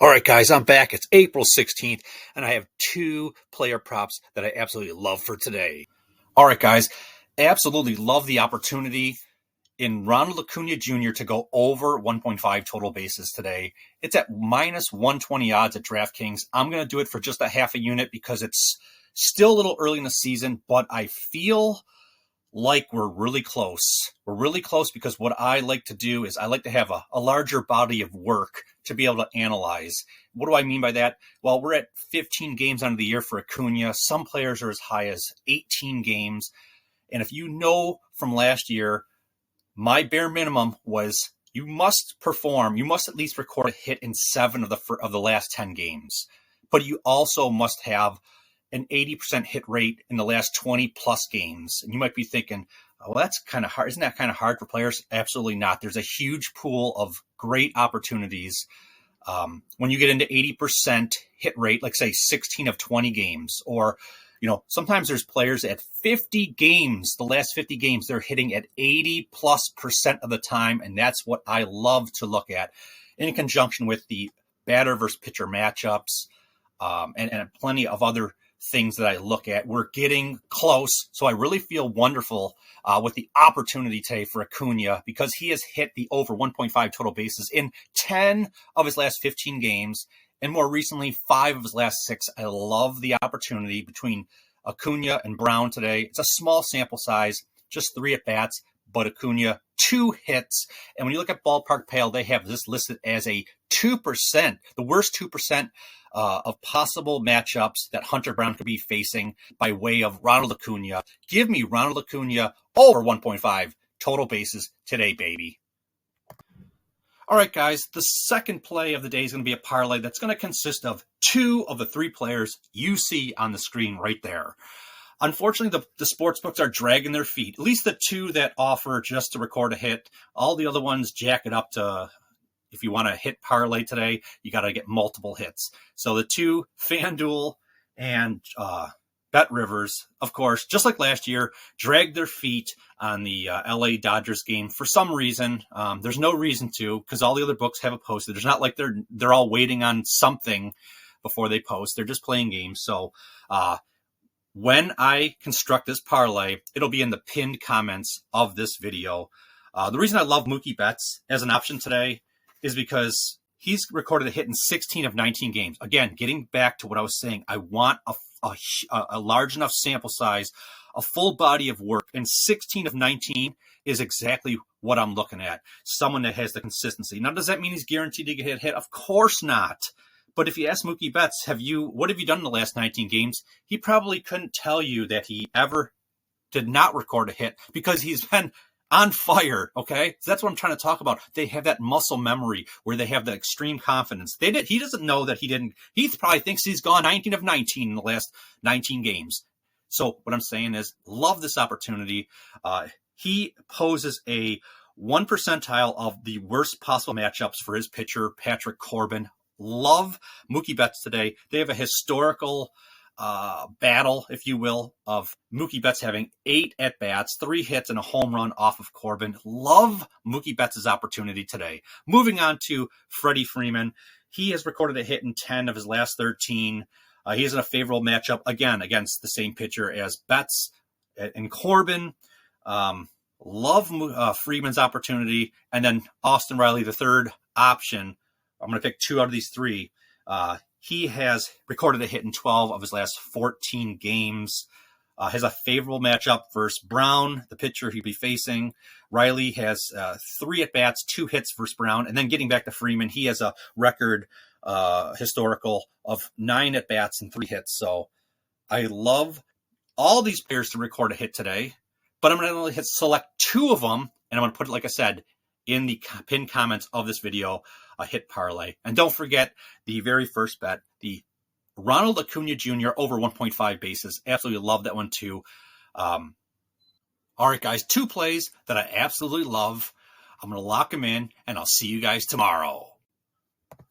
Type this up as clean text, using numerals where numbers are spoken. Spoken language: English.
All right, guys, I'm back. It's April 16th, and I have two player props that I absolutely love for today. All right, guys, absolutely love the opportunity in Ronald Acuna Jr. to go over 1.5 total bases today. It's at minus 120 odds at DraftKings. I'm going to do it for just a half a unit because it's still a little early in the season, but I feel like we're really close. We're really close because what I like to do is I like to have a larger body of work to be able to analyze. What do I mean by that? Well, we're at 15 games out of the year for Acuna. Some players are as high as 18 games. And if you know from last year, my bare minimum was you must perform. You must at least record a hit in 7 of the last 10 games. But you also must have an 80% hit rate in the last 20 plus games. And you might be thinking, oh, well, that's kind of hard. Isn't that kind of hard for players? Absolutely not. There's a huge pool of great opportunities. When you get into 80% hit rate, like say 16 of 20 games, or, sometimes there's players at 50 games, the last 50 games, they're hitting at 80+% of the time. And that's what I love to look at in conjunction with the batter versus pitcher matchups, and plenty of other things that I look at. We're getting close, so I really feel wonderful with the opportunity today for Acuna because he has hit the over 1.5 total bases in 10 of his last 15 games, and more recently, 5 of his last 6. I love the opportunity between Acuna and Brown today. It's a small sample size, just 3 at-bats, but Acuna, 2 hits. And when you look at Ballpark Pale, they have this listed as a 2%, the worst 2% of possible matchups that Hunter Brown could be facing by way of Ronald Acuna. Give me Ronald Acuna over 1.5 total bases today, baby. All right, guys, the second play of the day is going to be a parlay that's going to consist of 2 of the 3 players you see on the screen right there. Unfortunately, the sports books are dragging their feet, at least the 2 that offer just to record a hit. All the other ones jack it up to, if you want to hit parlay today, you got to get multiple hits. So the 2, FanDuel and Bet Rivers, of course, just like last year, dragged their feet on the LA Dodgers game for some reason. There's no reason to, because all the other books have it posted. It's not like they're all waiting on something before they post. They're just playing games. So when I construct this parlay, it'll be in the pinned comments of this video. The reason I love Mookie Betts as an option today is because he's recorded a hit in 16 of 19 games. Again, getting back to what I was saying, I want a large enough sample size, a full body of work, and 16 of 19 is exactly what I'm looking at. Someone that has the consistency. Now, does that mean he's guaranteed to get hit? Of course not. But if you ask Mookie Betts, what have you done in the last 19 games? He probably couldn't tell you that he ever did not record a hit because he's been on fire, okay? So that's what I'm trying to talk about. They have that muscle memory where they have that extreme confidence. He doesn't know that he didn't. He probably thinks he's gone 19 of 19 in the last 19 games. So what I'm saying is, love this opportunity. He poses a 1 percentile of the worst possible matchups for his pitcher, Patrick Corbin. Love Mookie Betts today. They have a historical battle, if you will, of Mookie Betts having 8 at-bats, 3 hits, and a home run off of Corbin. Love Mookie Betts' opportunity today. Moving on to Freddie Freeman. He has recorded a hit in 10 of his last 13. He is in a favorable matchup, again, against the same pitcher as Betts and Corbin. Love Freeman's opportunity. And then Austin Riley, the third option. I'm going to pick 2 out of these 3. He has recorded a hit in 12 of his last 14 games. Has a favorable matchup versus Brown, the pitcher he'd be facing. Riley has 3 at-bats, 2 hits versus Brown. And then getting back to Freeman, he has a record historical of 9 at-bats and 3 hits. So I love all these players to record a hit today. But I'm going to only select 2 of them. And I'm going to put it, like I said, in the pinned comments of this video, a hit parlay. And don't forget the very first bet, the Ronald Acuna Jr. over 1.5 bases. Absolutely love that one too. All right, guys, 2 plays that I absolutely love. I'm going to lock them in, and I'll see you guys tomorrow.